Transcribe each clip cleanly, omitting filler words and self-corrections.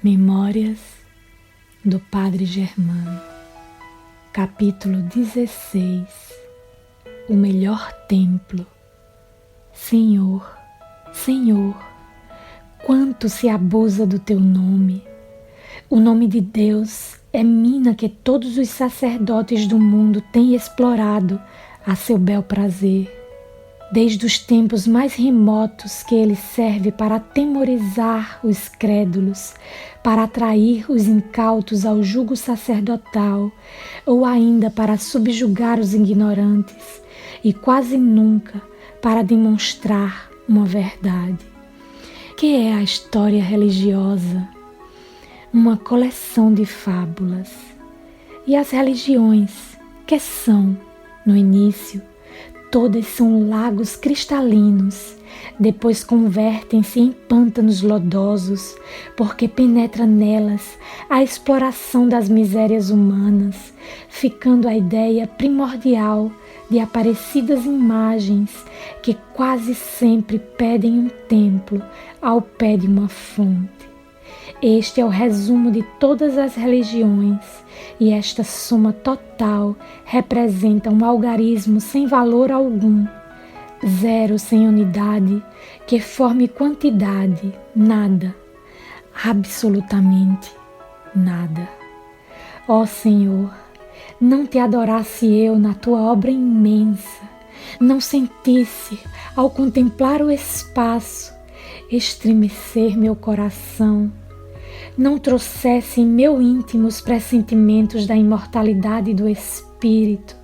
Memórias do Padre Germano, capítulo 16. O melhor templo. Senhor, Senhor, quanto se abusa do teu nome. O nome de Deus é mina que todos os sacerdotes do mundo têm explorado a seu bel prazer. Desde os tempos mais remotos que ele serve para atemorizar os crédulos, para atrair os incautos ao jugo sacerdotal, ou ainda para subjugar os ignorantes, e quase nunca para demonstrar uma verdade. Que é a história religiosa? Uma coleção de fábulas. E as religiões, que são, no início, todas são lagos cristalinos, depois convertem-se em pântanos lodosos, porque penetra nelas a exploração das misérias humanas, ficando a ideia primordial de aparecidas imagens que quase sempre pedem um templo ao pé de uma fonte. Este é o resumo de todas as religiões, e esta soma total representa um algarismo sem valor algum, zero sem unidade, que forme quantidade, nada, absolutamente nada. Ó Senhor, não te adorasse eu na tua obra imensa, não sentisse, ao contemplar o espaço, estremecer meu coração, não trouxesse em meu íntimo os pressentimentos da imortalidade do Espírito,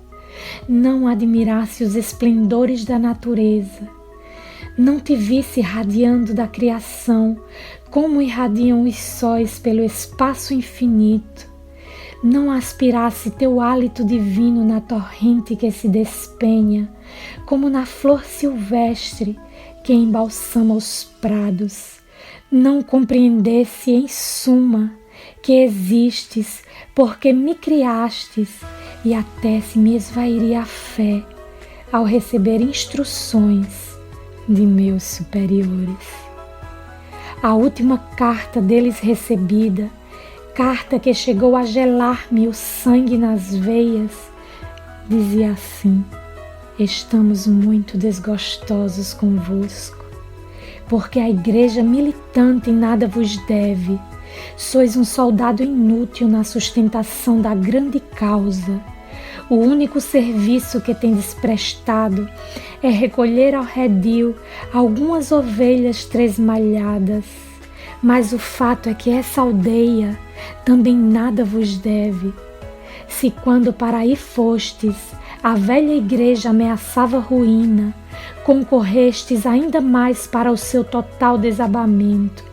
não admirasse os esplendores da natureza, não te visse radiando da criação como irradiam os sóis pelo espaço infinito, não aspirasse teu hálito divino na torrente que se despenha, como na flor silvestre que embalsama os prados, não compreendesse em suma que existes porque me criastes, e até se me esvairia a fé ao receber instruções de meus superiores. A última carta deles recebida, carta que chegou a gelar-me o sangue nas veias, dizia assim: estamos muito desgostosos convosco, porque a igreja militante nada vos deve. Sois um soldado inútil na sustentação da grande causa. O único serviço que tendes prestado é recolher ao redil algumas ovelhas tresmalhadas. Mas o fato é que essa aldeia também nada vos deve. Se quando para aí fostes, a velha igreja ameaçava ruína, concorrestes ainda mais para o seu total desabamento.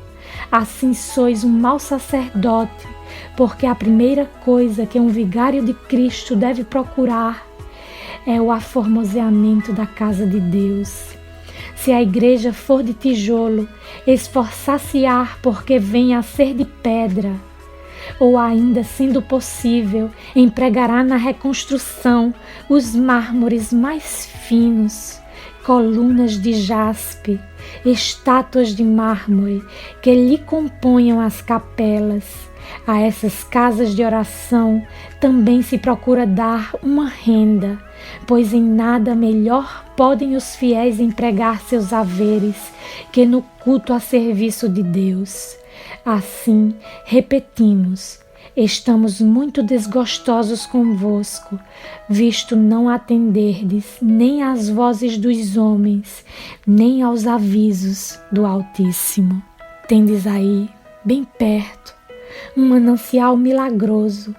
Assim sois um mau sacerdote, porque a primeira coisa que um vigário de Cristo deve procurar é o aformoseamento da casa de Deus. Se a igreja for de tijolo, esforçar-se-á porque venha a ser de pedra, ou ainda, sendo possível, empregará na reconstrução os mármores mais finos, colunas de jaspe, estátuas de mármore que lhe componham as capelas. A essas casas de oração também se procura dar uma renda, pois em nada melhor podem os fiéis empregar seus haveres que no culto a serviço de Deus. Assim, repetimos, estamos muito desgostosos convosco, visto não atenderdes nem às vozes dos homens, nem aos avisos do Altíssimo. Tendes aí, bem perto, um manancial milagroso,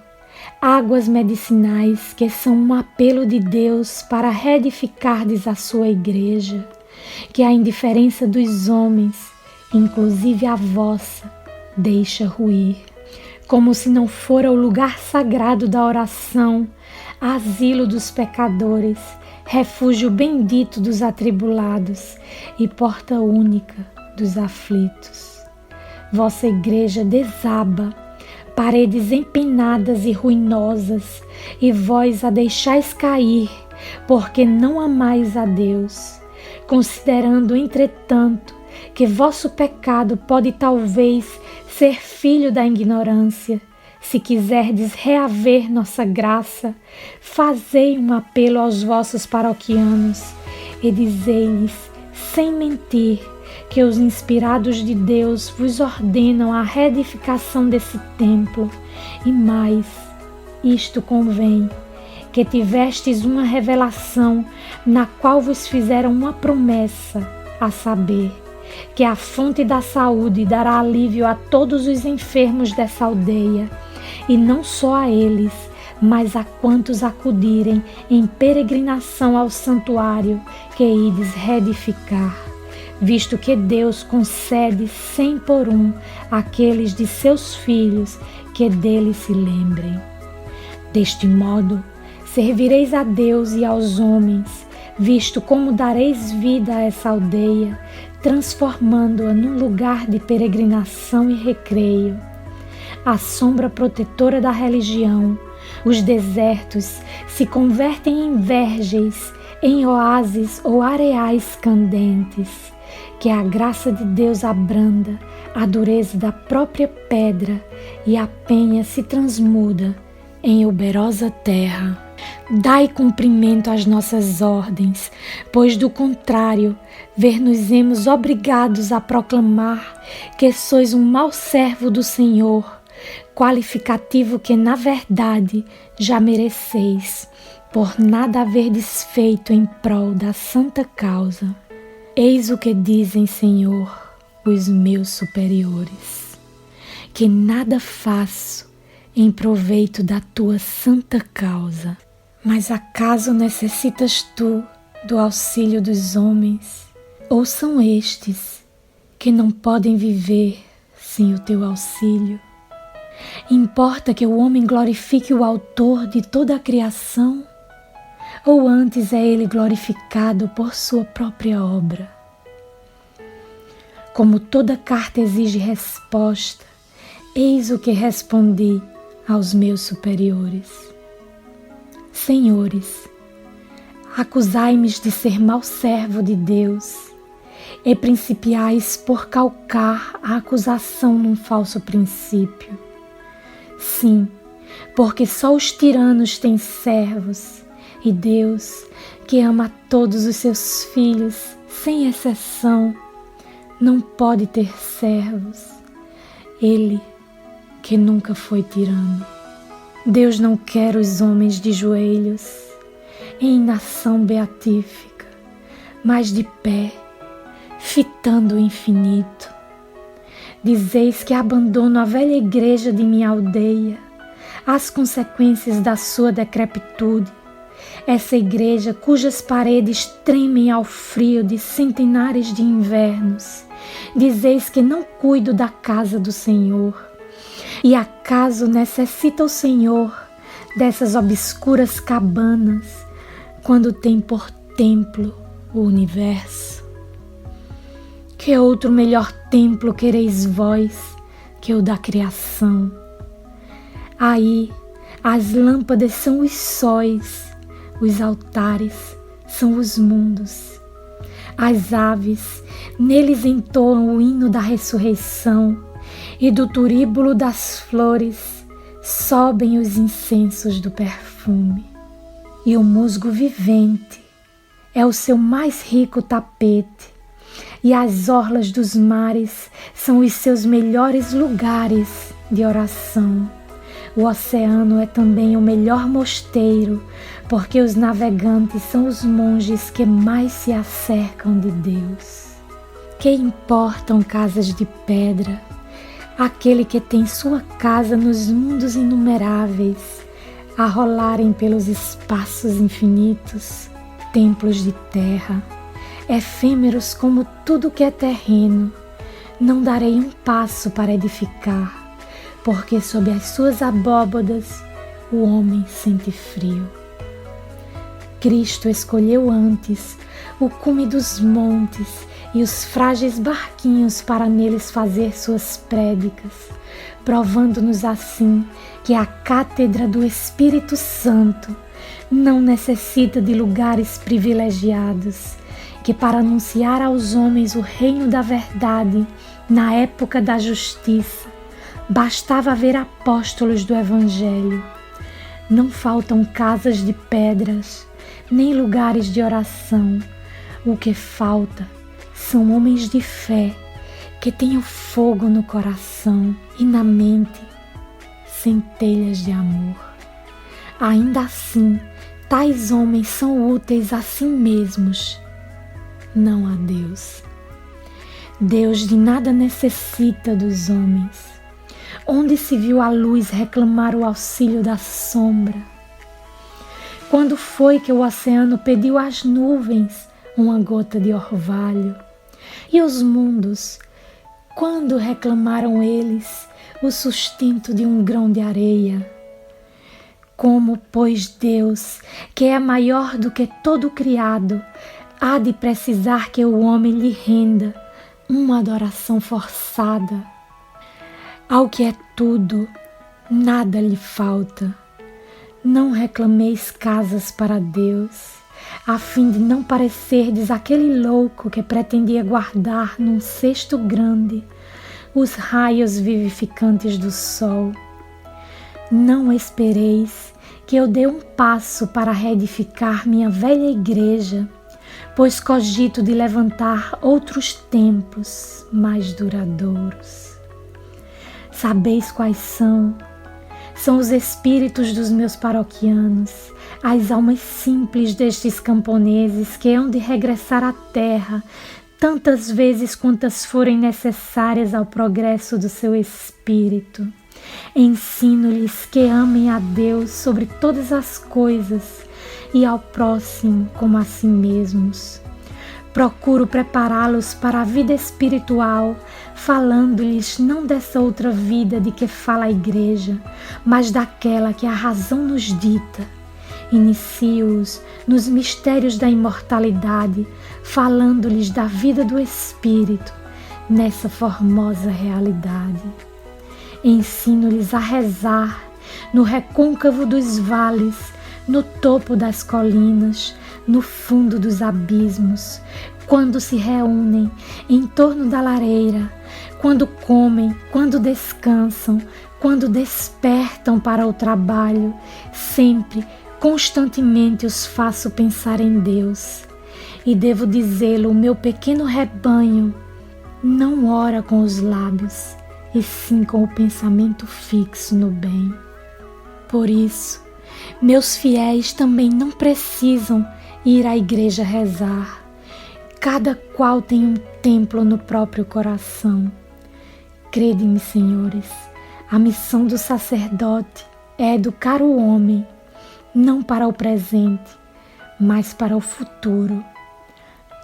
águas medicinais que são um apelo de Deus para reedificardes a sua igreja, que a indiferença dos homens, inclusive a vossa, deixa ruir, como se não fora o lugar sagrado da oração, asilo dos pecadores, refúgio bendito dos atribulados e porta única dos aflitos. Vossa igreja desaba, paredes empenadas e ruinosas, e vós a deixais cair, porque não amais a Deus, considerando, entretanto, que vosso pecado pode talvez ser filho da ignorância. Se quiserdes reaver nossa graça, fazei um apelo aos vossos paroquianos e dizei-lhes, sem mentir, que os inspirados de Deus vos ordenam a reedificação desse templo. E mais, isto convém, que tivestes uma revelação na qual vos fizeram uma promessa, a saber, que a fonte da saúde dará alívio a todos os enfermos dessa aldeia, e não só a eles, mas a quantos acudirem em peregrinação ao santuário que ides reedificar, visto que Deus concede 100 por 1 àqueles de seus filhos que dele se lembrem. Deste modo, servireis a Deus e aos homens, visto como dareis vida a essa aldeia, transformando-a num lugar de peregrinação e recreio. A sombra protetora da religião, os desertos se convertem em vergens, em oásis ou areais candentes, que a graça de Deus abranda a dureza da própria pedra e a penha se transmuda em uberosa terra. Dai cumprimento às nossas ordens, pois do contrário, ver-nos-emos obrigados a proclamar que sois um mau servo do Senhor, qualificativo que na verdade já mereceis, por nada haverdes feito em prol da santa causa. Eis o que dizem, Senhor, os meus superiores, que nada faço em proveito da tua santa causa. Mas acaso necessitas tu do auxílio dos homens? Ou são estes que não podem viver sem o teu auxílio? Importa que o homem glorifique o autor de toda a criação? Ou antes é ele glorificado por sua própria obra? Como toda carta exige resposta, eis o que respondi aos meus superiores. Senhores, acusai-me de ser mau servo de Deus e principiais por calcar a acusação num falso princípio. Sim, porque só os tiranos têm servos, e Deus, que ama a todos os seus filhos, sem exceção, não pode ter servos. Ele, que nunca foi tirano. Deus não quer os homens de joelhos, em nação beatífica, mas de pé, fitando o infinito. Dizeis que abandono a velha igreja de minha aldeia, às consequências da sua decrepitude, essa igreja cujas paredes tremem ao frio de centenares de invernos. Dizeis que não cuido da casa do Senhor. E acaso necessita o Senhor dessas obscuras cabanas, quando tem por templo o universo? Que outro melhor templo quereis vós que o da criação? Aí as lâmpadas são os sóis, os altares são os mundos. As aves neles entoam o hino da ressurreição, e do turíbulo das flores sobem os incensos do perfume. E o musgo vivente é o seu mais rico tapete, e as orlas dos mares são os seus melhores lugares de oração. O oceano é também o melhor mosteiro, porque os navegantes são os monges que mais se acercam de Deus. Que importam casas de pedra, aquele que tem sua casa nos mundos inumeráveis, a rolarem pelos espaços infinitos, templos de terra, efêmeros como tudo que é terreno. Não darei um passo para edificar, porque sob as suas abóbadas o homem sente frio. Cristo escolheu antes o cume dos montes e os frágeis barquinhos para neles fazer suas prédicas, provando-nos assim que a cátedra do Espírito Santo não necessita de lugares privilegiados que para anunciar aos homens o reino da verdade, na época da justiça, bastava haver apóstolos do Evangelho. Não faltam casas de pedras, nem lugares de oração. O que falta são homens de fé que tenham fogo no coração e na mente, centelhas de amor. Ainda assim, tais homens são úteis a si mesmos, não a Deus. Deus de nada necessita dos homens. Onde se viu a luz reclamar o auxílio da sombra? Quando foi que o oceano pediu às nuvens uma gota de orvalho? E os mundos, quando reclamaram eles o sustento de um grão de areia? Como, pois, Deus, que é maior do que todo o criado, há de precisar que o homem lhe renda uma adoração forçada? Ao que é tudo, nada lhe falta. Não reclameis casas para Deus, a fim de não parecerdes aquele louco que pretendia guardar num cesto grande os raios vivificantes do sol. Não espereis que eu dê um passo para reedificar minha velha igreja, pois cogito de levantar outros templos mais duradouros. Sabeis quais são? São os espíritos dos meus paroquianos, as almas simples destes camponeses que hão de regressar à terra tantas vezes quantas forem necessárias ao progresso do seu espírito. Ensino-lhes que amem a Deus sobre todas as coisas e ao próximo como a si mesmos. Procuro prepará-los para a vida espiritual, falando-lhes não dessa outra vida de que fala a Igreja, mas daquela que a razão nos dita. Inicio-os nos mistérios da imortalidade, falando-lhes da vida do Espírito, nessa formosa realidade. Ensino-lhes a rezar no recôncavo dos vales, no topo das colinas, no fundo dos abismos, quando se reúnem em torno da lareira, quando comem, quando descansam, quando despertam para o trabalho, sempre, constantemente os faço pensar em Deus. E devo dizê-lo, o meu pequeno rebanho não ora com os lábios, e sim com o pensamento fixo no bem. Por isso, meus fiéis também não precisam ir à igreja rezar. Cada qual tem um templo no próprio coração. Crede-me, senhores, a missão do sacerdote é educar o homem, não para o presente, mas para o futuro.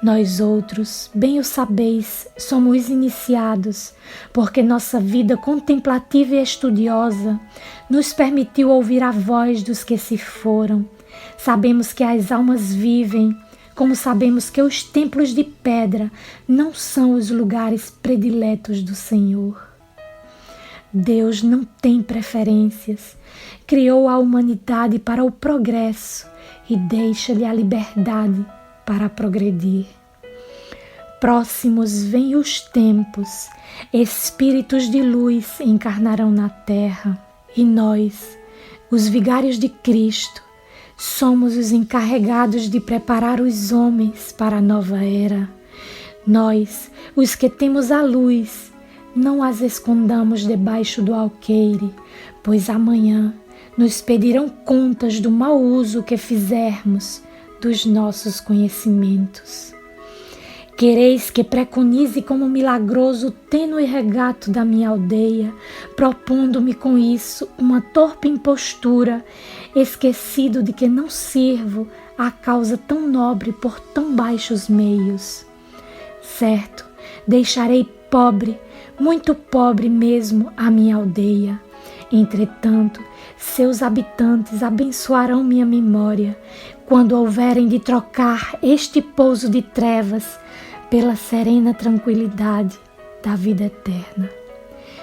Nós outros, bem o sabeis, somos iniciados, porque nossa vida contemplativa e estudiosa nos permitiu ouvir a voz dos que se foram. Sabemos que as almas vivem, como sabemos que os templos de pedra não são os lugares prediletos do Senhor. Deus não tem preferências, criou a humanidade para o progresso e deixa-lhe a liberdade para progredir. Próximos vêm os tempos, espíritos de luz encarnarão na terra, e nós, os vigários de Cristo, somos os encarregados de preparar os homens para a nova era. Nós, os que temos a luz, não as escondamos debaixo do alqueire, pois amanhã nos pedirão contas do mau uso que fizermos dos nossos conhecimentos. Quereis que preconize como milagroso o tênue regato da minha aldeia, propondo-me com isso uma torpe impostura, esquecido de que não sirvo à causa tão nobre por tão baixos meios. Certo, deixarei pobre, muito pobre mesmo, a minha aldeia. Entretanto, seus habitantes abençoarão minha memória, quando houverem de trocar este pouso de trevas pela serena tranquilidade da vida eterna.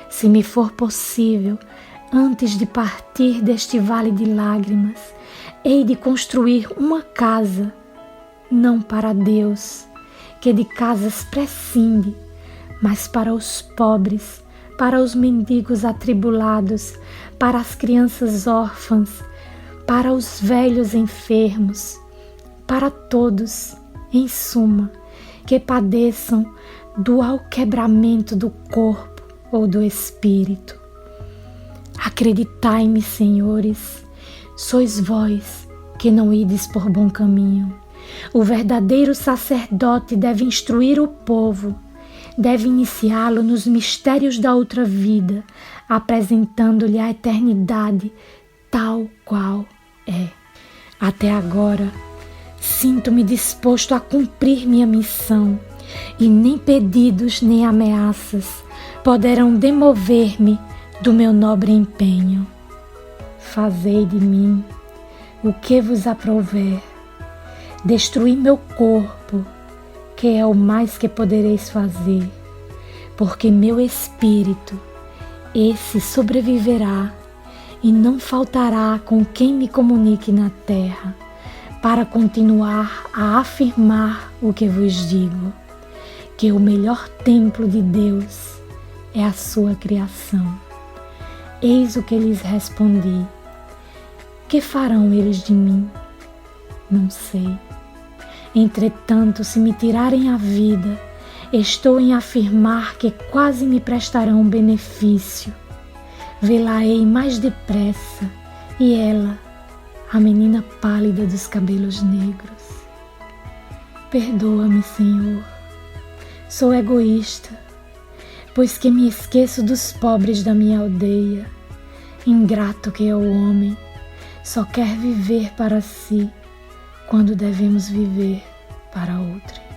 Se me for possível, antes de partir deste vale de lágrimas, hei de construir uma casa, não para Deus, que de casas prescinde, mas para os pobres, para os mendigos atribulados, para as crianças órfãs, para os velhos enfermos, para todos, em suma, que padeçam do alquebramento do corpo ou do espírito. Acreditai-me, senhores, sois vós que não ides por bom caminho. O verdadeiro sacerdote deve instruir o povo, deve iniciá-lo nos mistérios da outra vida, apresentando-lhe a eternidade tal qual é. Até agora, sinto-me disposto a cumprir minha missão, e nem pedidos nem ameaças poderão demover-me do meu nobre empenho. Fazei de mim o que vos aprouver. Destruí meu corpo, que é o mais que podereis fazer, porque meu espírito, esse sobreviverá e não faltará com quem me comunique na terra, para continuar a afirmar o que vos digo, que o melhor templo de Deus é a sua criação. Eis o que lhes respondi. Que farão eles de mim? Não sei. Entretanto, se me tirarem a vida, estou em afirmar que quase me prestarão um benefício. Vê-la-ei mais depressa, e ela, a menina pálida dos cabelos negros. Perdoa-me, Senhor. Sou egoísta, pois que me esqueço dos pobres da minha aldeia. Ingrato que é o homem, só quer viver para si, quando devemos viver para outrem.